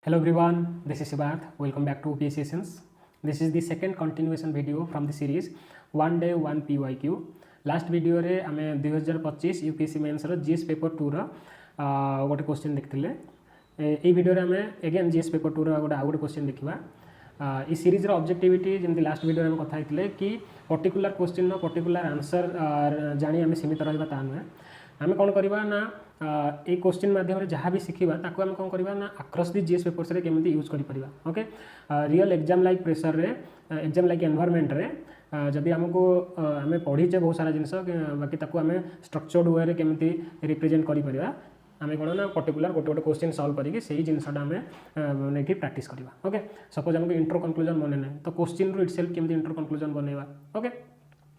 Hello everyone, this is Siddharth. Welcome back to OPS Sessions. This is the second continuation video from the series One Day One PYQ. Last video रे आमे 2025 UPSC mains रो GS paper 2 रो गोटे question देखथिले. ए video रे आमे again GS paper 2 रो गोटे आउट question देखिबा. ई series रो ऑब्जेक्टिविटी जेमति लास्ट वीडियो रे हम कथा हितले कि पर्टिकुलर क्वेश्चन नो पर्टिकुलर आंसर जानि आमे सीमित रहबा ता नुहे. आमे कोन करबा ना ए क्वेश्चन माध्यम जहाँ भी शिखा ताको आम कौन करवा ना आक्रस दि जीएस पेपर्स रे केमिति यूज करि परिबा. Okay, real exam like pressure रे एग्जाम लाइक एनवायरनमेंट रे जदि हमको आमे पढ़ीचे बहुत सारा जिनस बाकी ताको आमे स्ट्रक्चर्ड वे रे केमिति रिप्रेजेंट करि परिबा. आमे कोन ना पर्टिकुलर गोटे गोटे क्वेश्चन सॉल्व करिके सेही जिनसटा आमे नेकी प्रैक्टिस करबा. ओके, सपोज हमको इंट्रो कंक्लूजन मने नै तो क्वेश्चन रो इटसेल्फ केमिति इंट्रो कंक्लूजन बनेबा. ओके,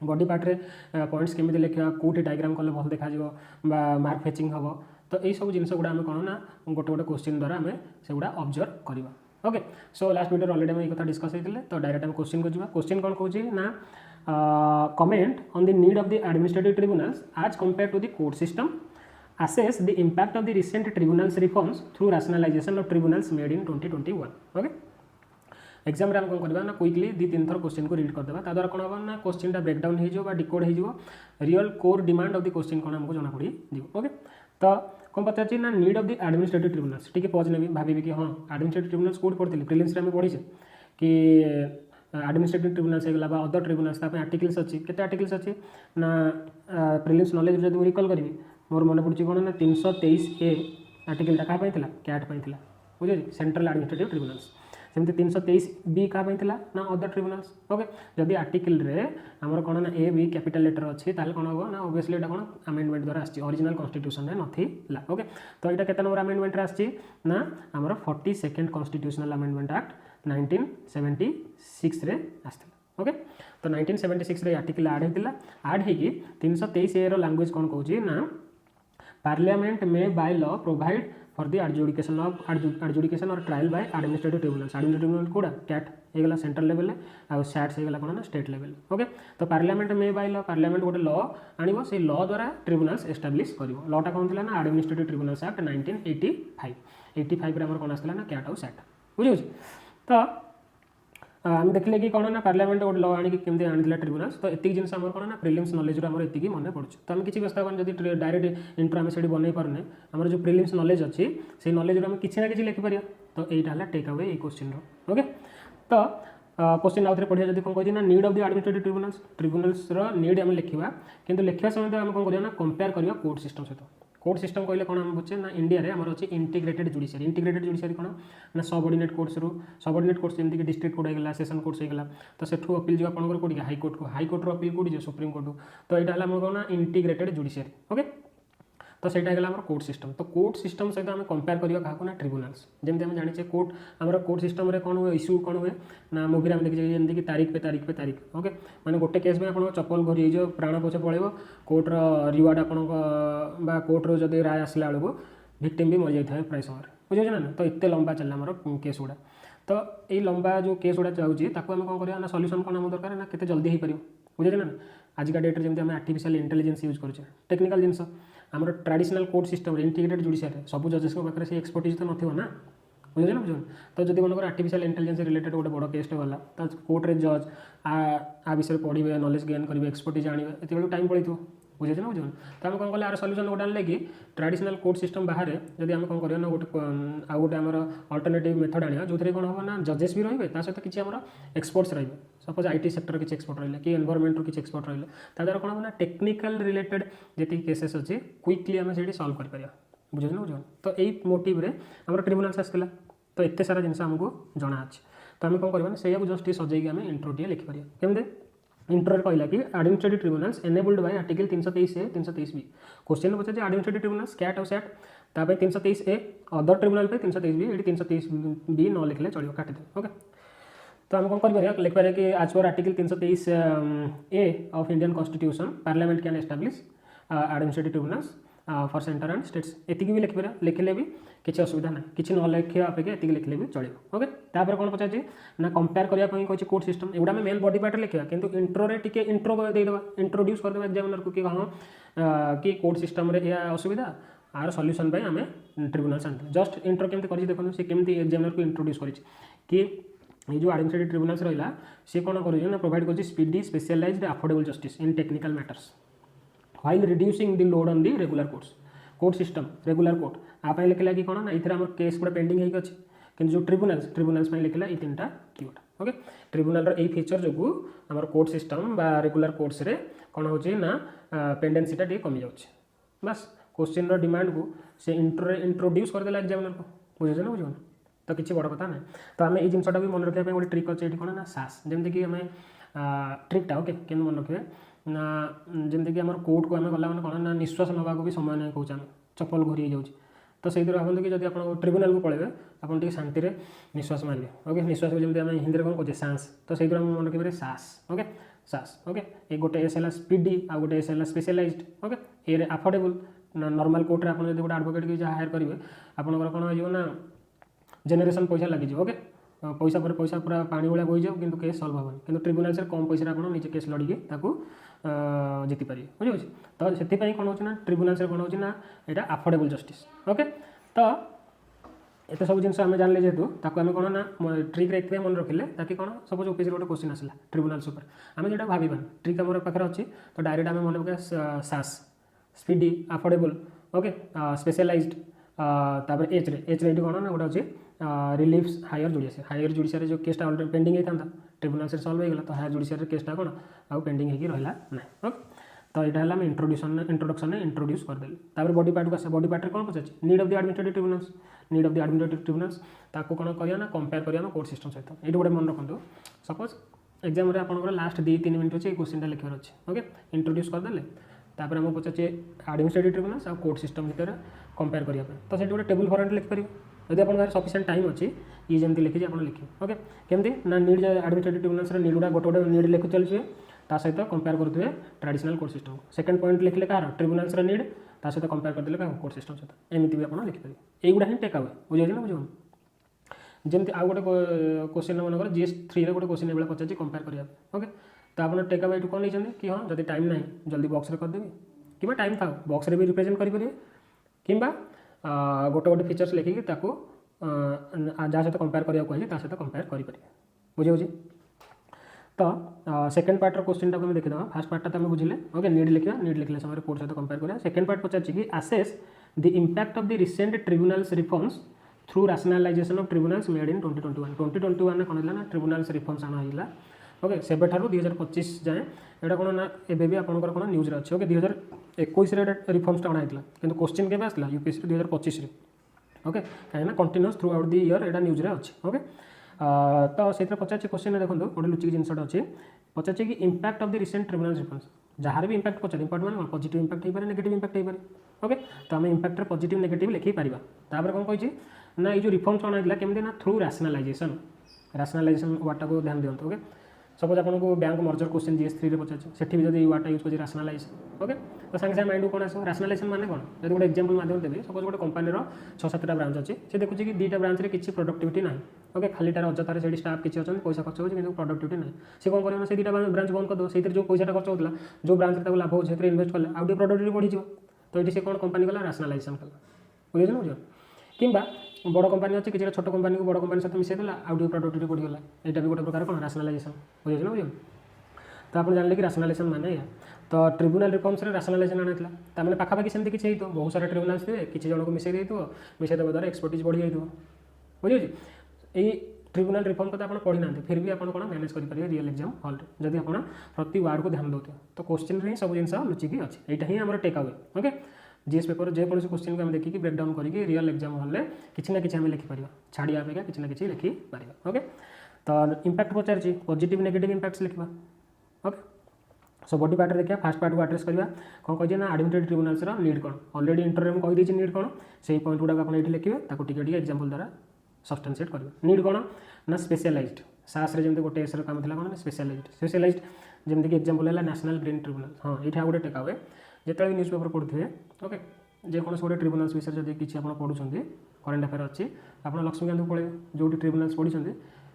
बॉडी पार्ट रे पॉइंट्स केमिति लिखा कोठी डायग्राम कले भल देखा जिवो बा मार्क फेचिंग हबो. तो यही सब जिन गुड़ा कौन ना गोटे गोटे क्वेश्चन द्वारा आम से गुड़ा ऑब्जर्व करवा. Okay, so last video already हम ये डिस्कस होते तो डायरेक्ट हम क्वेश्चन को जीवा. क्वेश्चन कौन कहूँ ना comment on the need of the administrative tribunals as compare to the court system, assess the impact of the recent tribunals reforms through rationalization of tribunals made in 2021. Okay, exam रे हम कौन करबा ना quickly दी तीन थर question को read कर देबा. ता द्वारा कोन होबा ना क्वेश्चन टा ब्रेक डाउन हे जो बा डिकोड हे जो real core demand of the question कोन हमको जाना पड़ी दियो. ओके, तो कौन पचार ना need of the administrative tribunals. ठीक है, पॉज नेबी भाबी कि हां एडमिनिस्ट्रेटिव ट्रिब्यूनल्स कोड पढ़ते प्रिलिम्स रे हम पढ़ी कि एडमिनिस्ट्रेटिव ट्रिब्यूनल्स हेगला बा अदर ट्रिब्यूनल्स ता पे आर्टिकल्स अछि. केते आर्टिकल्स अछि ना प्रिलिम्स नॉलेज जदि रिकॉल करबी मोर मन पड़ुछि कोन ना 323A आर्टिकल टा का पाइथिला कैट पाइथिला. बुझे सेंट्रल एडमिनिस्ट्रेटिव ट्रिब्यूनल्स. सेमती 323B का पाइथिला ना अदर ट्रिब्यूनल्स. ओके, जदि आर्टिकल रे हमर कोन ना ए बी कैपिटल लेटर अछि ताले कोन हो ना ऑब्वियसली एटा कोन अमेंडमेंट द्वारा आछि, ओरिजिनल कॉन्स्टिट्यूशन रे नथिला. ओके, तो एटा केते नंबर अमेंडमेंट रे आछि ना हमर 42nd कॉन्स्टिट्यूशनल अमेंडमेंट एक्ट 1976 रे आछिला. ओके, तो 1976 रे आर्टिकल ऐड हेतिला. ऐड हेकी 323A रो लैंग्वेज कोन कहूछि ना पार्लियामेंट में by law provide for the adjudication और trial by administrative tribunals. Administrative tribunal कोड़ा कैट हेगला सेंट्रल लेवल आ सैट्स हेगला कोन ना स्टेट लेवल. ओके, तो पार्लियामेंट में बाय लॉ पार्लियामेंट गोटे लॉ आनिबो से लॉ द्वारा ट्रिब्यूनल्स एस्टाब्लिश करिवो. लॉ टा कोन थिला ना एडमिनिस्ट्रेटिव ट्रिब्यूनल्स एक्ट 1985 रे हमर कोन आसला ना कैट आ सैट. बुझियो. तो आम देखले कि कौन ना पार्लियामेंट गोटे लॉ आनी केमती आनी ट्रिब्यूनल्स. तो एतिक जिन आम कौन ना प्रिलिम्स नॉलेज आम एतिक मन पड़ुछ. तो आम किसी व्यवस्था करें जब डायरेक्ट इंट्रो आम से बनई पारे आम जो प्रिलिम्स नॉलेज अच्छी से नॉलेज आम किसी ना कि लिखिपर. तो यहाँ है टेक अवे क्वेश्चन. ओके, तो क्वेश्चन आउे पढ़िया जब कौन कही ना need of the administrative tribunals. Tribunals need आम लिखा कि लिखा समय आम कौन करना कंपेयर करवा कोर्ट सिस्टम सहित. कोर्ट सिस्टम कहले कौन आम बुझे ना इंडिया रे हमर अछि इंटीग्रेटेड जुडिशियरी. इंटीग्रेटेड जुडिशियरी कौन ना सबऑर्डिनेट कोर्ट्स रू सबऑर्डिनेट कोर्ट्स जमती कि डिस्ट्रिक्ट कोर्ट होगा सेशन कोर्ट्स होगा. तो सेठू अपील जो आपंकर कोड़ी हाईकोर्ट को हाईकोर्ट अपील कोड़ी सुप्रीम कोर्ट. तो यहाँ है कौन ना इंटीग्रेटेड जुडिशियरी. ओके, तो सहीटा है कोर्ट सिस्टम. तो कोर्ट सिस्टम सहित आम कंपेयर करवा क्या ना ट्रिब्यूनल्स. जमी आम जाने कोर्ट आम कोर्ट सिस्टम रे कौन हुए इश्यू कौन हुए ना मूवी आम देखिए जमीन कि तारीख पे तारीख पे तारीख. ओके, मैंने गोटे केस में आप चप्पल घोरी जो प्राण पोछ पड़े कोर्टर रिवार्ड आपण कोर्टर जब राय आसला बेलू भिक्टिम भी मरी जाए प्राय समय. बुझे ना. तो इतने लंबा चलला आम केस गुड़ा. तो ये लंबा जो केस गुड़ा जाऊँगी आम कौन करवा ना सल्यूशन कौन आम दरकार ना केते जल्दी हो पार. बुझे ना. आजिका डेट में जमी आर्टिफिशियल इंटेलिजेंस यूज करें टेक्निकल जिनस आम traditional court system integrated judiciary सब जजेस पाखे से एक्सपर्टीज तो नथिबो ना. बुझे ना. बुझे. तो जब मनकर आर्टिफिशियल इंटेलिजेंस रिलेटेड गोटे बड़ केसटे गला तो कोर्ट रे जज आ विषय पढ़े नॉलेज गेन करेंगे एक्सपर्टीज आने ये टाइम पड़े. बुझे ना. बुझे. तो आम कौन कले आर सल्यूशन गोटे आने कि ट्रेडिशनल कोर्ट सिस्टम बाहर जब आम कौन करना गोटे आउ गोटे आम अल्टरनेटिव मेथड आने जो कौन हम ना जजेस भी रे सहित किसी आम एक्सपर्ट्स रे सपोज आईटी सेक्टर किसी एक्सपर्ट रही कि एनवायरमेंट किसी एक्सपर्ट रही द्वारा कौन हम ना टेक्निकल रिलेटेड जी केसेस अच्छी क्विकली आम से सल्व कर. बुझे ना. बुझे. तो यही मोटिव रे आम ट्रिब्यूनल्स आसला. तो एत सारा जिन आमको जना अच्छे. तो आम कौन करवा से जस्ट सजेक आम इंट्रोटे लिखिपर. केमती इंट्रो कहला कि administrative tribunals enabled by article 323A 323B. Question पचार एडमिनिस्ट्रेटिव ट्रिब्यूनल्स कैट और सैट तापर 323A अदर ट्रिब्यूनल पे 323B ये 323B न लिखले चलो काटिदे. ओके, तो हम कौन कर लिखिपर कि आज पर article 323A of Indian constitution parliament can establish administrative tribunals for centre and states. एतिक भी लिखिपर लिखिले भी किसी असुविधा ना किसी न लिखा अपेक्षा एतिक लिखिले भी चलो. ओके, तापर कौन पचार ना कंपेयर करने कही कोर्ट सिस्टम एगुड़ा मेन बॉडी पार्ट लिखा कि इंट्रो रे टिके इंट्रो देदेबा इंट्रोड्यूस करदेबा एग्जामिनर को कि हाँ कि कोर्ट सिस्टम रे या असुविधा आर सॉल्यूशन पे आम ट्रिब्यूनल्स आनी जस्ट इंट्रो केमती कर देखो सी केमती एग्जामिनर को इंट्रोड्यूस कर कि ये जो एडमिनिस्ट्रेटिव ट्रिब्यूनल्स रहा सी कौन कर प्रोवाइड कर speedy specialised affordable justice in technical matters while reducing the load on the regular court system regular court आप लिखला कि कौन ना ये केस गुड़ा पेंडिंग होगी अच्छे कि जो ट्रिब्यूनल्स लिखला ये 3टा कीवर्ड ओके ट्रिब्यूनल यही फीचर जो आम कोर्ट सिस्टम बा रेगुलर कोर्ट्स रे कौन हो पेंडेन्सीटा टी कमी जाऊँगी बस क्वेश्चन डिमांड को से इंट्रोड्यूस करदेला एग्जामिनर को बुझे ना बुझे तो किसी बड़ कथा ना तो आम ये जिनटा भी मन रखा गोटे ट्रिक अच्छे ये कौन ना सास जमीक आम ट्रिकटा ओके कि मन रखिए ना जमीक आम कोर्ट को आम गला मैंने कौन ना निश्वास नवा भी समय नहीं कौच चप्पल घोरी जाऊँगी तो से भावते कि जब आप ट्रिब्यूनल को पड़े आप शांति निश्वास मारे ओके निश्वास को जमी आम हिंदी में कौन कहे सांस तो से मन रखिए सास ओके सास ओके ये गोटे एस है स्पीडी आ गोटे एस है स्पेशलाइज्ड ओके ये अफोर्डेबल नॉर्मल कोर्ट आप गोटे एडवोकेट की हायर करेंगे आपंकर कौन हो ना जेनेरेशन पैसा लगी ओके पैसा पर पैसा पूरा पानी भाया बोई जाओ किंतु केस सल्व हेनी कि ट्रिब्यूनल से कम पैसा आप निजे केस लड़िकी जीति पारे बुझे तो से कौन हो ट्रिब्यूनल से कौन हो यहाँ अफोर्डेबल जस्टिस ओके तो एत सब जिन आम जानले जेहतु आम कौन ना ट्रिक एक मन रखिले ताकि कौन सपोज ओपीसी गोटे क्वेश्चन आसला ट्रिब्यूनल्स आम जो भावी ट्रिक आम पाखे अच्छी तो डायरेक्ट आम मन पका सास स्पीडी अफोर्डेबल ओके स्पेशलाइज्ड तापर एच रे कौन ना गोटे अच्छे रिलीफ्स हायर जुडिशियरी जो केसटा ऑलरेडी पेंडिंग होता ट्रिब्यूनल से सल्व होगा तो हायर जुडिशियरी केसटा कौन आउ पेंडिंग होगी रहा ना ओके तो यहाँ आम इंट्रोडक्शन इंट्रोड्यूस करदेली तापर बॉडी पार्ट को आस बॉडी पार्ट कौन पचार need of the administrative tribunals need of the administrative tribunals ताको कौन करिया ना कंपेयर करिया कोर्ट सिस्टम सहित ये गोटे मन रखु सपोज एग्जाम आपंकर लास्ट 2-3 मिनट अच्छे क्वेश्चन लिखार अच्छे ओके इंट्रोड्यूस करदेले तापर आम पचार एडमिनिस्ट्रेटिव ट्रिब्यूनल्स और कोर्ट सिस्टम भितर कंपेयर करने तो गोटे टेबल फॉर्मेट लिखिपर यदि आप सफिशिएंट टाइम अच्छी ये जमी लिखी आप लिखे ओके केमती ना नीड एडमिनिस्ट्रेटिव ट्रिब्यूनल्स नीड गुड़ा गोटे गोटे नीड लिखु चलुए ता सहित कंपेयर करुवे traditional court system second point लिखले कहार ट्रिब्यूनल्स नीड ता सहित कंपेयर करदे क्या कोर्ट सिस्टम सहित एमती भी आप लिखिपारे यहीगुड़ा ही टेक अवे बुझे ना बुझे जमी आउ गोटे क्वेश्चन मनकर GS3 गोटे क्वेश्चन ये पचार कंपेयर करने ओके तो आप टेक अवे कौन नहीं कि हाँ जब टाइम ना जल्दी बॉक्स रे करदेवी कि टाइम था बॉक्स रे भी रिप्रेजेंट करेंगे कि गोटे गोटे फीचर्स लिखिकी जहाँ सहित कंपेयर करा कहे सहित कंपेयर करेंगे बुझे तो सेकेंड पार्टर क्वेश्चन टाइम देखीद फास्ट पार्टा तो बुझे ओके नीड लिखला समय कोर्ट सहित कंपेयर करा सेकेंड पार्ट पचार कि assess the impact of the recent tribunals reforms through rationalisation of tribunals made in 2021 कौन है ट्रिब्यूनल्स रिफॉर्म्स आना ओके से 2025 जाए यहाँ कौन ना एबे भी आपंकर कौन न्यूज अच्छे ओके 2021 रिफॉर्म्सटा अणाई कि क्वेश्चन के आसला यूपीएससी 2025 ओके कहीं continuous through out the year यहाँ न्यूज अच्छे ओके तो से पचार क्वेश्चन देखो गोटे लुचिक जिनसा अच्छे पचार कि impact of the recent tribunal reforms जहाँ भी इंपैक्ट पचार इंपैक्ट मैंने पॉजिटिव इंपैक्ट हो पारे नेगेटिव इंपैक्ट हो पारे ओके तो आम इंपैक्ट पॉजिटिव नेगेटिव लिखी पारिबा तापर कौन कही ना ये जो रिफॉर्म्स अणाई केमती ना थ्रू रैशनलाइजेशन वर्डटा को ध्यान दिखाते ओके सपोज आपको बैंक मर्जर क्वेश्चन GS3 पचार से भी जब वार्डटा यूज कर रैशनलाइजेशन ओके तो सागे सागे माइंड को कौन आस रैशनलाइजेशन माने कौन जब गोटे एग्जांपल माध्यम देवी सपोज गोटे कंपनी 6-7टा ब्रांच अच्छे से देखुँ कि 2टा ब्रांच में किसी प्रोडक्टिविटी ना ओके खालीटार अजतार से स्टाफ किसी अच्छा पैसा खर्च होती है प्रोडक्टिविटी ना से कौन कर से 2टा ब्रांच बंद करदे से जो पैसा खर्च होता जो ब्रांच में लाभ हो इनभेस्ट कले आउ प्रोडक्टिविटी बढ़ी तो ये कौन कंपनी कला रैशनलाइजेशन कला बुझे ना बुझे कि बड़ कंपनी अच्छे किसी छोट कंपनी को बड़ कंपनी सहित मिसेदेला आउ प्रोडक्टिविटी बढ़ीगला यहाँ भी गोटे प्रकार कौन रैशनलाइजेशन बुझे ना बुझे तो आप जानले कि रैशनलाइजेशन माने या तो ट्रिब्यूनल रिफॉर्म्स रैशनलाइजेशन आना ताने पाखापाखि सेमती किसी हो बहुत सारा ट्रिब्यूनल्स थे किसी जन को मिसई देवा द्वारा एक्सपर्टीज बढ़ी जाइए बुझे ये ट्रिब्यूनल रिफॉर्म को आप पढ़ी ना फिर भी आप कौन मैनेज करेंगे रियल एग्जाम हॉल जब आप प्रति वार्ड को ध्यान देते तो क्वेश्चन ही सब जिन लुचिकी अच्छे यहाँ ही आम take away okay GS paper जेकोसी क्वेश्चन को आम देखिए ब्रेकडाउन करके रियल एग्जाम हॉल किसी ना कि लिखिपर छाड़िया अपेक्षा किसी ना कि लिखिपर ओके तो इंपैक्ट पचार पॉजिटिव नेगेटिव इंपैक्ट्स लिखा ओके सो बॉडी पार्ट देखिए फास्ट पार्ट को एड्रेस करवा कौन कही ना एडमिनिस्ट्रेटिव ट्रिब्यूनल्स नीड कौन ऑलरेडी इंटरव्यू में कहीदे नीड कौन से पॉइंट गुड़ा आप लिखे टे एग्जांपल द्वारा सब्सटेंशिएट करेंगे नीड कौन ना स्पेशलाइज्ड सास जमी गोटे एस काम था कौन स्पेशलाइज्ड जमीक एग्जांपल है नेशनल ग्रीन ट्रिब्यूनल हाँ ये गोटे टेक अवे जिते न्यूज पेपर पढ़ुए ओके जेकोसी गोटे ट्रिब्यूनल्स विषय जब किसी आप पढ़ुं करेन्ट अफेयर अच्छी आप लक्ष्मीकांत को पढ़े जो ट्रिब्यूनल्स पढ़ी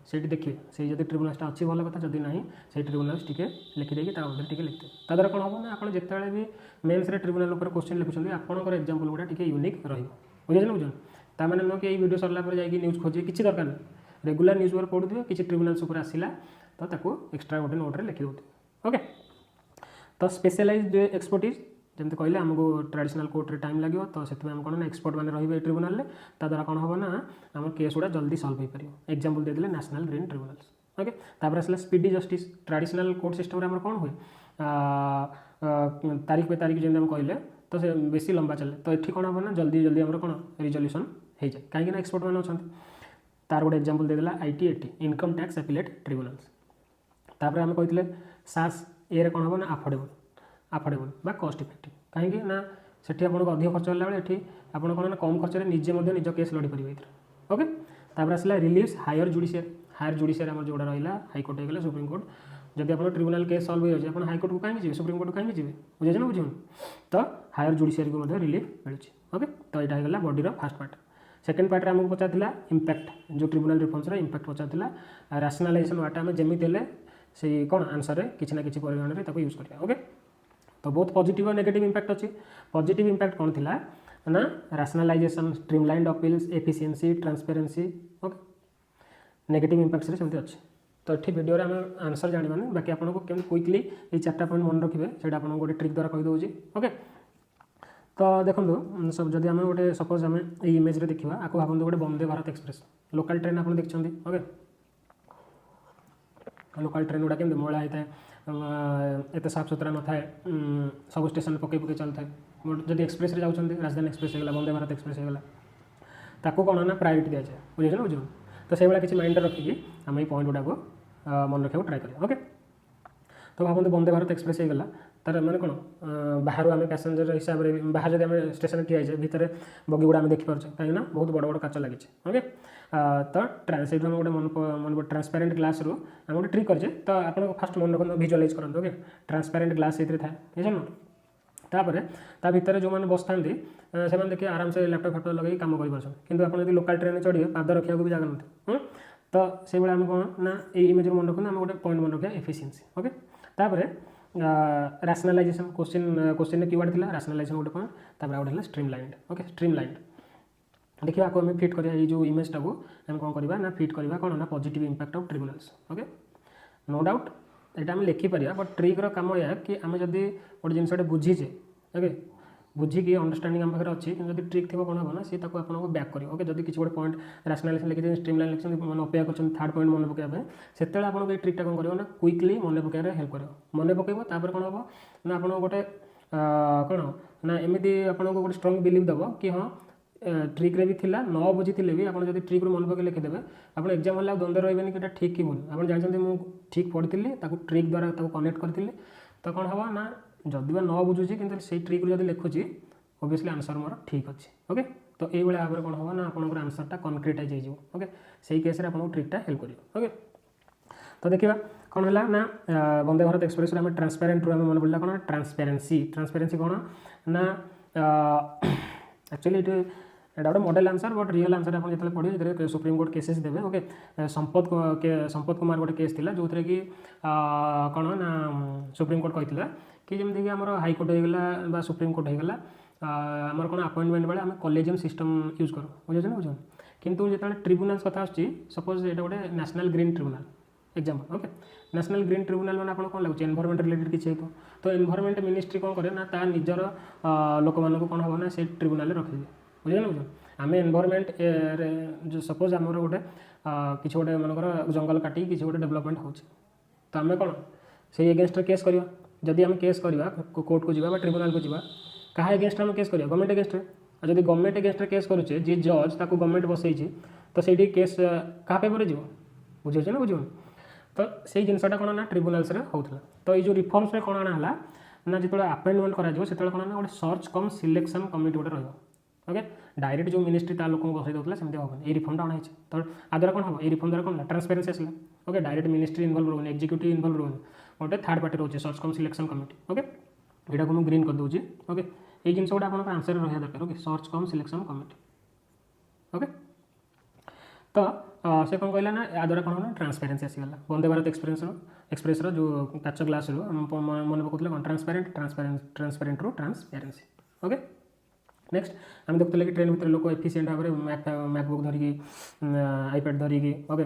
ସେଇଠି ଦେଖିବେ ସେଇ ଯଦି ଟ୍ରିବ୍ୟୁନାଲ୍ସଟା ଅଛି ଭଲ କଥା, ଯଦି ନାହିଁ ସେଇ ଟ୍ରିବ୍ୟୁନାଲ୍ସ ଟିକେ ଲେଖିଦେଇକି ତା ମଧ୍ୟରେ ଟିକେ ଲେଖିଦେବେ। ତା ଦ୍ୱାରା କ'ଣ ହେବ ନା ଆପଣ ଯେତେବେଳେ ବି ମେନ୍ସରେ ଟ୍ରିବ୍ୟୁନାଲ୍ ଉପରେ କ୍ୱେଶ୍ଚିନ୍ ଲେଖୁଛନ୍ତି ଆପଣଙ୍କର ଏକ୍ଜାମ୍ପଲ୍ ଗୁଡ଼ା ଟିକେ ୟୁନିକ୍ ରହିବ। ବୁଝୁଛନ୍ତି? ତାମାନେ ନୁହଁ କି ଏଇ ଭିଡ଼ିଓ ସରିଲା ପରେ ଯାଇକି ନ୍ୟୁଜ୍ ଖୋଜିବେ, କିଛି ଦରକାର ନାହିଁ। ରେଗୁଲାର ନ୍ୟୁଜ୍ ପେପର୍ ପଢ଼ୁଥିବେ, କିଛି ଟ୍ରିବ୍ୟୁନାଲ୍ସ ଉପରେ ଆସିଲା ତ ତାକୁ ଏକ୍ସଟ୍ରା ଗୋଟେ ନୋଟ୍ରେ ଲେଖିଦେଉଥିବେ। ଓକେ, ତ ସ୍ପେଶାଲାଇଜ୍ଡ ଏକ୍ସପର୍ଟିଜ୍ ଯେମିତି କହିଲେ ଆମକୁ ଟ୍ରାଡ଼ିସନାଲ୍ କୋର୍ଟରେ ଟାଇମ୍ ଲାଗିବ, ତ ସେଥିପାଇଁ ଆମେ କ'ଣ ନା ଏକ୍ସପର୍ଟ ମାନେ ରହିବେ ଏ ଟ୍ରିବ୍ୟୁନାଲ୍ରେ। ତା ଦ୍ୱାରା କ'ଣ ହେବ ନା ଆମର କେସ୍ ଗୁଡ଼ା ଜଲ୍ଦି ସଲ୍ଭ ହୋଇପାରିବ। ଏକ୍ଜାମ୍ପଲ୍ ଦେଇଦେଲେ ନ୍ୟାସନାଲ୍ ଗ୍ରୀନ୍ ଟ୍ରିବ୍ୟୁନାଲ୍ସ। ଓକେ, ତାପରେ ଆସିଲା ସ୍ପିଡି ଜଷ୍ଟିସ୍। ଟ୍ରାଡ଼ିସନାଲ୍ କୋର୍ଟ ସିଷ୍ଟମ୍ରେ ଆମର କ'ଣ ହୁଏ, ତାରିଖ ପେ ତାରିଖ ଯେମିତି ଆମେ କହିଲେ ତ ସେ ବେଶୀ ଲମ୍ବା ଚାଲେ, ତ ଏଠି କ'ଣ ହେବ ନା ଜଲ୍ଦି ଜଲ୍ଦି ଆମର କ'ଣ ରିଜଲ୍ୟୁସନ୍ ହେଇଯାଏ, କାହିଁକି ନା ଏକ୍ସପର୍ଟ ମାନେ ଅଛନ୍ତି। ତାର ଗୋଟେ ଏକ୍ଜାମ୍ପଲ୍ ଦେଇଦେଲା ITAT ଇନକମ୍ ଟ୍ୟାକ୍ସ ଆପିଲେଟ୍ ଟ୍ରିବ୍ୟୁନାଲ୍ସ। ତାପରେ ଆମେ କହିଥିଲେ SAS, ଏରେ କ'ଣ ହେବ ନା ଆଫୋର୍ଡେବଲ୍ ବା କଷ୍ଟ ଇଫେକ୍ଟିଭ୍, କାହିଁକି ନା ସେଠି ଆପଣଙ୍କୁ ଅଧିକ ଖର୍ଚ୍ଚ ହେଲା ବେଳେ ଏଠି ଆପଣ କ'ଣ ନା କମ୍ ଖର୍ଚ୍ଚରେ ନିଜେ ମଧ୍ୟ ନିଜ କେସ୍ ଲଢ଼ିପାରିବେ ଏଥିରେ। ଓକେ, ତାପରେ ଆସିଲା ରିଲିଫ୍ସ ହାୟର ଜୁଡ଼ିସିଆରୀ ଆମର ଯେଉଁଟା ରହିଲା ହାଇକୋର୍ଟ ହେଇଗଲା ସୁପ୍ରିମକୋର୍ଟ। ଯଦି ଆପଣ ଟ୍ରିବ୍ୟୁନାଲ୍ କେସ୍ ସଲ୍ଭ ହେଇଯାଉଛି ଆପଣ ହାଇକୋର୍ଟକୁ କାହିଁକି ଯିବେ, ସୁପ୍ରିମକୋର୍ଟକୁ କାହିଁକି ଯିବେ, ବୁଝୁଛନ୍ତି ନା ବୁଝୁନି? ତ ହାୟର ଜୁଡ଼ିସିଆରୀକୁ ମଧ୍ୟ ରିଲିଫ୍ ମିଳୁଛି। ଓକେ, ତ ଏଇଟା ହେଇଗଲା ବଡ଼ିର ଫାର୍ଷ୍ଟ ପାର୍ଟ। ସେକେଣ୍ଡ ପାର୍ଟରେ ଆମକୁ ପଚାରିଥିଲା ଇମ୍ପାକ୍ଟ, ଯେଉଁ ଟ୍ରିବ୍ୟୁନାଲ୍ ରିଫର୍ମସର ଇମ୍ପାକ୍ଟ ପଚାରିଥିଲା। ରାସନାଲାଇଜେସନ୍ ୱାର୍ଡ଼ଟା ଆମେ ଯେମିତି ହେଲେ ସେଇ କ'ଣ ଆନ୍ସରରେ କିଛି ନା କିଛି ପରିମାଣରେ ତାକୁ ୟୁଜ୍ କରିବା। ଓକେ, ତ ବହୁତ ପଜିଟିଭ୍ ଆଉ ନେଗେଟିଭ୍ ଇମ୍ପାକ୍ଟ ଅଛି। ପଜିଟିଭ୍ ଇମ୍ପାକ୍ଟ କ'ଣ ଥିଲା ନା rationalisation, streamlined appeals, efficiency, transparency. Okay, negative ଇମ୍ପାକ୍ଟରେ ସେମିତି ଅଛି। ତ ଏଠି ଭିଡ଼ିଓରେ ଆମେ ଆନ୍ସର ଜାଣିବାନି, ବାକି ଆପଣଙ୍କୁ କେମିତି କୁଇକଲି ଏଇ 4ଟା ପଏଣ୍ଟ ମନେ ରଖିବେ ସେଇଟା ଆପଣଙ୍କୁ ଗୋଟେ ଟ୍ରିକ୍ ଦ୍ୱାରା କହିଦେଉଛି। ଓକେ, ତ ଦେଖନ୍ତୁ ଯଦି ଆମେ ଗୋଟେ ସପୋଜ୍ ଆମେ ଏଇ ଇମେଜ୍ରେ ଦେଖିବା, ଆକୁ ଭାବନ୍ତୁ ଗୋଟେ Vande Bharat express local train ଆପଣ ଦେଖିଛନ୍ତି। ଓକେ, लोकाल ट्रेन गुड़ा केमती मैला होता है, एत साफ सुतरा न थाए, सब स्टेशन पकई पकई चलता है। जब एक्सप्रेस जाऊँच राजधानी एक्सप्रेस होगा, वंदे भारत एक्सप्रेस होगा, ताको कौन ना प्रायोरिटी दिया जाए, बुझे ना बुझे। तो से भाई किसी माइंड रखिकी आम ये पॉइंट गुड़ा को मन रखा ट्राए करें। ओके, तो भावते वंदे भारत एक्सप्रेस होगा तार मैंने कौन बाहर आम पैसेंजर हिसाब से बाहर जब आम स्टेशन ठिया जाए भितर बगी गुड़ा आम देखिपारे कहीं बहुत बड़ बड़ काच लगे। ओके, तो से गोटे मन ट्रांसपेरेंट ग्लास रू आम गोटे ट्रिक करे, तो आप फास्ट मन रखते विजुअलाइज करते। ओके, ट्रांसपेरेंट ग्लास ये थाए बुझे, तापर ता भितर जो मैंने बस था से देखिए आराम से लैपटॉप फैपटॉप लगे कम कर आप लोकल ट्रेन चढ़े पाद रखा भी जगह ना, तो से भाई आम कौन ना इमेज मन रखते आम गोटे पॉइंट मन रखा एफिशिएंसी। ओके, तापर राशनलाइजेशन क्वेश्चन कीवर्ड थी राशनलाइजेशन गोटे पॉइंट, तापर गोटे है स्ट्रीमलाइंड। ओके, स्ट्रीमलाइंड देखिए आपको आम फिट करिया जो इमेज टाको आम कौन करवा ना फिट करवा कौन ना positive impact of tribunals. Okay, no doubt यहाँ आम लिखिपर, बट ट्रिक्र काम यह कि आम जदि गोटे जिनसे बुझीचे, ओके बुझिकी अंडरस्टांडिंग आम पाखे अच्छी कि ट्रिक थी कौन हम ना सी आपको बैक कर। ओके, जब किसी गोटे पॉइंट राशनलाइजेशन लिखी स्ट्रीमलाइन लिखी मैंने अपेक्षा कर थर्ड पॉइंट मन पकाइबा से आपको ये ट्रिकटा कौन कर क्विकली मन पकाइबार हेल्प कर मन पकड़ तापर कौन हम ना आप गोटे कौन ना एमती आपको गोटे स्ट्रंग बिलीव दब कि हाँ ट्रिक्रे भी थिला न बुझी भी आप ट्रिक मन पकड़ लिखिदेवे आप एग्जाम हल्ला द्वंद्व रही कि ठीक कि भूल आप जानते मुझे ठीक पढ़ी ट्रिक द्वारा कनेक्ट करी तो कौन हम ना जदि बा न बुझुची कि से ट्रिक जब लिखुची ओबियसली आंसर मोर ठीक अच्छे। ओके, तो ये भाव में कौन हम ना आप आंसरटा कनक्रिटाइज हो। ओके, से केस आपको ट्रिकटा हेल्प कर। ओके, तो देखा कौन है ना वंदे भारत एक्सप्रेस आम ट्रांसपेरेंट रू मन पड़ा कौन ट्रांसपेरेंसी कौन ना एक्चुअली ये गोटे model answer but real answer आप जो पढ़े सुप्रीम कोर्ट केसेस देवे। ओके, संपत कुमार गोटे केस थी जो थे कि कौन ना सुप्रीम कोर्ट कहता कि जमीक आम हाईकोर्ट होगा सुप्रीम कोर्ट होगा आमर कौन अपॉइंटमेंट बेले आम कॉलेजियम सिस्टम यूज करूँ बुझे ना बुझे, किंतु जो ट्रिब्यूनल्स कथा आसची सपोज ये गोटे national green tribunal example. Okay, national green tribunal मैंने आपको कौन लगुच एनवायरमेंट रिलेटेड किसी हो तो एनवायरमेंट मिनिस्ट्री कौन करे ना ता निजर लोक मानक कौन हम ना से ट्रिब्यूनल रखिए बुझे ना बुझे। आम एनवायरमेंट जो सपोज आम गोटे किसी गोटे मनकर जंगल काटी किसी गोटे डेवलपमेंट हो तो आम कौन से एगेन्स्ट केस करवा जदि आम केस करवा कोर्ट को जावा ट्रिब्यूनल को जावा क्या एगेन्स्ट आम केस करवा गवर्नमेंट एगेन्स्ट जब गवर्नमेंट एगेन्स्ट केस करुचे जी जज ताको गवर्नमेंट बसई तो से केस क्या पेपर जीव बुझे ना बुझे, तो से जिनसा कौन ना ट्रिब्यूनल्स होता। तो ये जो रिफॉर्म्स में कौन आना ना जो अपॉइंटमेंट कर कौन ना गोटे सर्च कम सिलेक्शन कमिटी गोटे रही। ओके, डायरेक्ट जो मिनिस्ट्री ता लोक बसई दूसरा सेमती हम ये रिफॉर्मटा अणाई तो आद्वारा कौन हम ये रिफॉर्म द्वारा कौन ट्रांसपेरेंसी आसला। ओके, डायरेक्ट मिनिस्ट्री इनवल्व रोनी एक्जिक्यूटिव इनवल्व रोनी गोटे थर्ड पार्टी रोचे सर्च कम सिलेक्शन कमिटी। ओके, यहाँ को ग्रीन कर दूसरी। ओके, ये जिन गुड़ा आप आंसर रहा दरकार। ओके, सर्च कम सिलेक्शन कमिटी। ओके, तो से कौन कहला ना या द्वारा कौन ना ट्रांसपेरेन्सी आसीगला वंदे भारत एक्सप्रेस जो काच ग्लास मन पकाउले कौन ट्रांसपेरेंट रु ट्रांसपेरेन्सी। ओके नेक्स्ट आम देखुले कि ट्रेन भितर लोक एफिसीएंट भाव में मैकबुक धरिकी आईपैड धरिकी ओके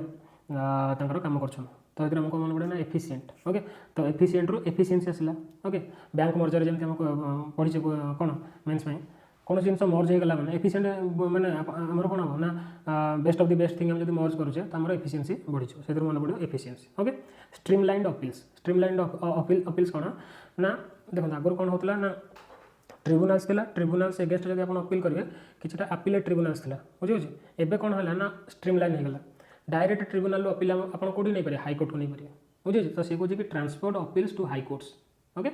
तांकर काम करछन तो ये आमको मन पड़े ना एफिसीएंट। ओके तो एफिसीएंट रु एफिसीएंसी आसला। ओके बैंक मर्जर जमी आम पढ़ी कौन मेन्स कौन जिन मर्ज होगा मैंने एफिसीएंट मैंने आमर कौन हम ना best of the best thing हम जो मर्ज करुचे तो आम एफिसीएंसी बढ़ी से मन पड़ो एफिसीएंसी। ओके स्ट्रीमलाइंड अपील्स कौन ना देखो आगुरी कौन होता ना ट्रिब्यूनाल्स थिला ट्रिब्यूनाल्स एगेंस्ट जब आप अपील करेंगे किसी अपीलेट ट्रिब्यूनाल्स थिला बुझे एबे कौन है ना स्ट्रीमलाइन होगा डायरेक्ट ट्रिब्यूनाल अपील आप कौटी नहीं पारे हाईकोर्ट को नहीं पारे बुझे तो सी कहे कि transport appeals to high courts. Okay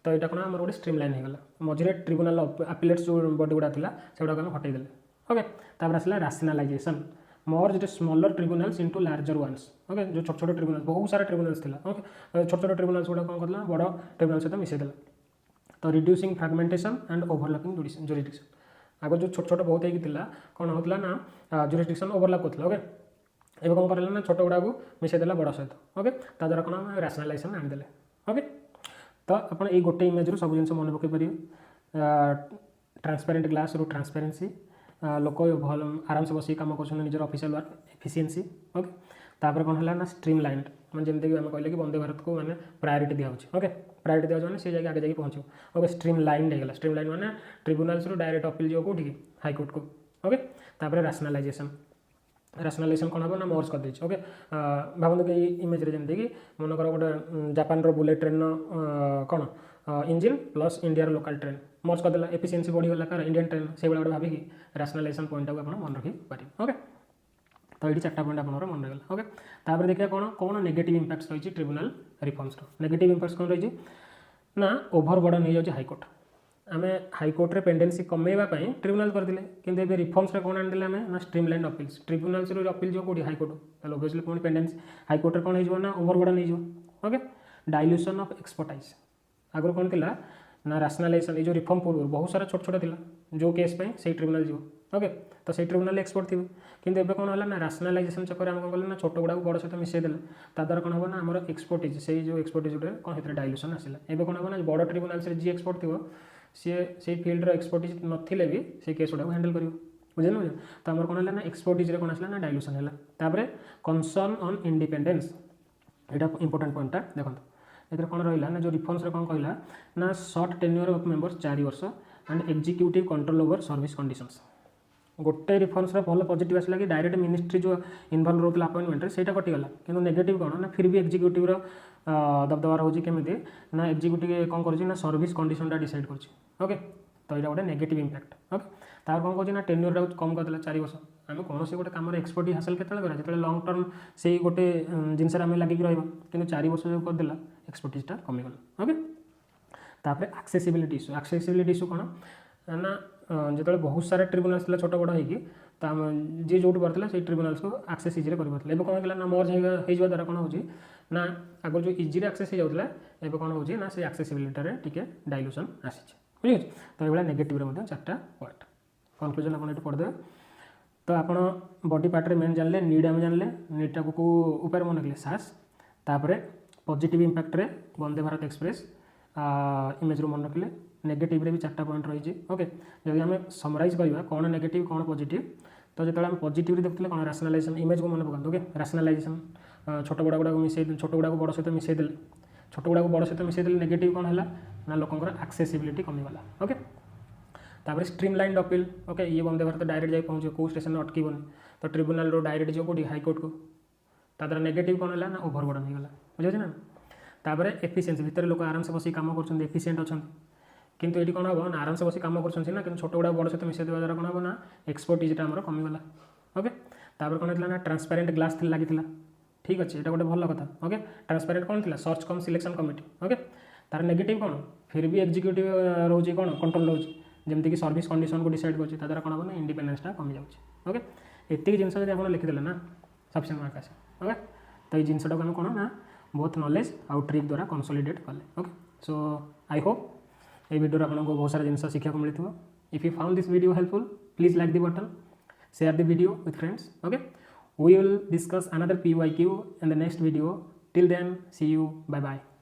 तो यहाँ कौन आम गोटे स्ट्रीमलाइन होगा मझे ट्रिब्यूनाल अपीलेट्स जो बॉडी गुड़ा था से गुड़ा हटेदेले। ओके तापर आसला rationalisation merge smaller tribunals into larger ones. Okay जो छोट छोट ट्रिब्यूनाल बहुत सारा ट्रिब्यूनाल्स था ओके छोट छोट ट्रिब्यूनाल्स गुड़ा कौन करला बड़ ट्रिब्यूनाल सहित मिसेदेला तो reducing fragmentation and overlapping jurisdiction आगे जो छोट छोट बहुत होता कौन होता ना जुरिडिक्शन ओवरलैप करता। ओके एवं कौन कर छोट गुड़ा को मिसेदेला बड़ सहित। ओके ता द्वारा कौन राशनालाइजेसन आनीदेले। ओके तो आपड़ ये गोटे इमेज रू सब जिन मन पकई पारे ट्रांसपेरेंट ग्लास रू ट्रांसपेरेन्सी लोक भल आराम से बस कम कर निजर ऑफिशियल वर्क एफिशिएंसी। ओके तापर कौन है ना स्ट्रीमलाइंड मैंने जमीक आम कहले कि वंदे भारत को मैंने प्रायोरिटी दिया। ओके प्रायोरिटी दिया मैंने सी जगह आगे जाके पहुँचो। ओके स्ट्रीमलाइंड होगा स्ट्रीमलाइन मैंने ट्रिब्यूनाल्स रू डायरेक्ट अपील जो कौटी हाईकोर्ट को। ओके तापर राशनालाइजेसन कौन हम ना मर्ज कर देछि। ओके भावतु कि इमेज जमीक मनकर गोटे जापान बुलेट ट्रेन कौन engine plus India local train merge करदेला एफिशिएंसी बढ़ीगला कार इंडियन ट्रेन से गोटे भाविकी राशनालाइजेसन पॉइंट को आप मन रखिपारे। ओके तो ये 4टा पॉइंट आप मन रहा। ओके तापर देखिए कौन कौन नेगेटिव इंपैक्ट्स रही ट्रिब्यूनाल रिफॉर्म्स नेगेटिव इंपैक्ट्स कौन रही ना ओभर बर्डन हो जाए हाईकोर्ट आम हाईकोर्ट रे पेंडेंसी कमेवाई ट्रिब्यूनाल करदे कि रिफॉर्म्स कौन आने आम ना स्ट्रीमलाइन अपील्स ट्रिब्यूनाल्स अपील जो कौटी हाईकोर्ट ओबियसली कौन पेंडेंसी हाईकोर्ट कौन हो ना ओभर बर्डन हो। ओके डाइल्यूशन ऑफ एक्सपर्टाइज आगुरी कौन थी ना राशनालाइजेसन ये रिफॉर्म पूर्व बहुत सारा छोट छोट थिला जो केस से ट्रिब्यूनाल जीव। ओके तो से ट्रिब्यूनाल एक्सपर्ट थी किंतु एबे कौन है ना राशनालाइजेसन चक्कर आम कौन ना छोट गुड़ा बड़ सहित मिसेदेले द्वारा कौन हम ना आम एक्सपर्टिज से जो एक्सपर्टिज कौन होता है डाइल्यूशन आसला एबे कौन हम ना बड़ ट्रिब्यूनाल से जी एक्सपर्ट थी सी फील्ड एक्सपर्टिज नथिले भी से केस गुड़ा हैंडल कर बुझे ना तो आम कौन है ना एक्सपर्टिज कौन आसला ना डाइल्यूशन है। कंसर्न ऑन इंडिपेंडेंस यहाँ इंपोर्टेंट पॉइंटा देखो ये कौन रहा ना जो रिफॉर्म्स कौन कहला ना शॉर्ट टेन्योर ऑफ मेंबर्स 4 वर्ष and executive control over service conditions गोटे रिफॉर्म्स भल पॉजिटिव आसला कि डायरेक्ट मिनिस्ट्री जो इनवॉल्व रोला अपॉइंटमेंट से कटिगला कि नेगेटिव कौन ना फिर भी एग्जीक्यूटिव दबदबार हो केमी ना एग्जीक्यूटिव कौन कर सर्विस कंडीशनटा डिसाइड कर। ओके तो यहाँ गोटे नेगेटिव इंपैक्ट। ओके तार कौन कौन ना टेन्योर कम करदेला 4 वर्ष आम कौन गोटे कम एक्सपर्ट हासिल के जो लंग टर्म से गोटे जिनस लगिक रही 4 वर्ष जो करदेला एक्सपर्टिजटा कमीगला। ओके तापर एक्सेसिबिलिटी इश्यू कौन ना जो बहुत सारा ट्रिब्यूनाल्स छोट बड़ होगी तो जी जो पार्ला से ट्रिब्यूनाल्स को एक्सेस इजी कर कौन है ना मर्ज हो द्वारा कौन हो ना आगे जो इजी एक्सेस हो जाता है कौन हो ना से एक्सेसिबिलिटी टी डाइल्यूशन आसी बुझे तो ये नेगेटिव 4टा पॉइंट कनक्लूजन आप पढ़दे तो आप बॉडी पार्ट मेन जानले नीड आम जानले नीडटा को ऊपर मन रखिले साहस तापर पॉजिटिव इंपैक्ट रे वंदे भारत एक्सप्रेस इमेज रू मन रखिले नेगेटिव रे भी 4टा पॉइंट रही। ओके जब आम समराइज करवा कौन नेगेटिव कौन पॉजिटिव तो जो आम पॉजिटिव देखते कौन राशनालाइजेसन इमेज को मन पकाते। ओके राशनालाइजेसन छोट गुड़ा गुड़ा मिसे छोट गुड़ा बड़ सहित मिसेदेले छोट गुड़ा बड़ सहित मिसेदेले नेगेटिव कौन है ना लोकंर एक्सेसिबिलिटी कमीगला। ओके तापर स्ट्रीमलाइंड अपील। ओके ये वंदे भारत डायरेक्ट जाए पहुँचे कौ स्टेशन में अटकबनी तो ट्रिब्यूनाल रो डायरेक्ट जो कौटी हाईकोर्ट को ताद्वारा नेगेटिव कौन है ना ओभर बर्डन होगा बुझे ना। तापर एफिशिएंसी भितर लोक आराम से बस कम कर एफिशिएंट अच्छा किंतु ये कौन हम ना आराम से बस कम कर कि छोट गुड़ा बड़ सहित मिसाई देवा द्वारा कौन हम ना एक्सपर्टिजटा आम कमीगला। ओके तापर कौन होता ना ट्रांसपेरेंट ग्लास लगी ठीक अच्छे ये गोटे भल कथा। ओके ट्रांसपेरेंट कौन थी सर्च कम सिलेक्शन कमिटी। ओके तार नेगेटिव कौन फिर भी एग्जीक्यूटिव रोचे कौन कंट्रोल रोचे जमीक सर्विस कंडीशन को डिसाइड कर द्वारा कौन हम ना इंडिपेंडेंसटा कमी जाऊँगी। ओके एतिक जिनस जब आप लिखिदेले ना सफिशिएंट मार्क आसे। ओके तो ये जिनटा आम कौन ना बहुत नॉलेज आउ ट्रिक द्वारा कंसोलिडेट कले। ओके सो आई होप ये वीडियो आपको बहुत सारा जिन शिक्षा को मिलता। If you found this video helpful please like the button share the video with friends. Okay We will discuss another PYQ in the next video. Till then, see you. Bye bye.